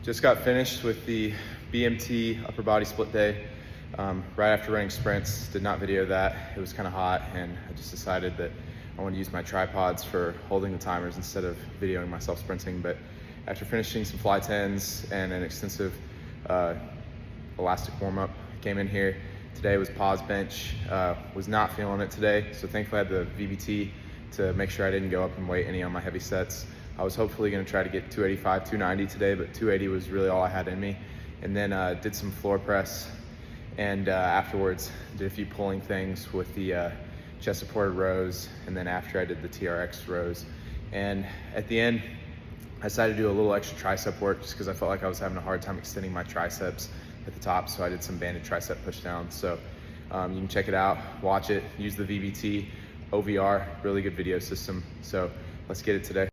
Just got finished with the BMT upper body split day. Right after running sprints, did not video that. It was kind of hot, and I just decided that I wanted to use my tripods for holding the timers instead of videoing myself sprinting. But after finishing some fly 10s and an extensive elastic warm-up, came in here. Today was pause bench. Was not feeling it today, so thankfully I had the VBT to make sure I didn't go up in weight any on my heavy sets. I was hopefully going to try to get 285, 290 today, but 280 was really all I had in me. And then did some floor press, and afterwards did a few pulling things with the chest supported rows, and then after I did the TRX rows. And at the end, I decided to do a little extra tricep work just because I felt like I was having a hard time extending my triceps at the top, so I did some banded tricep pushdowns. So you can check it out, watch it, use the VBT, OVR, really good video system. So let's get it today.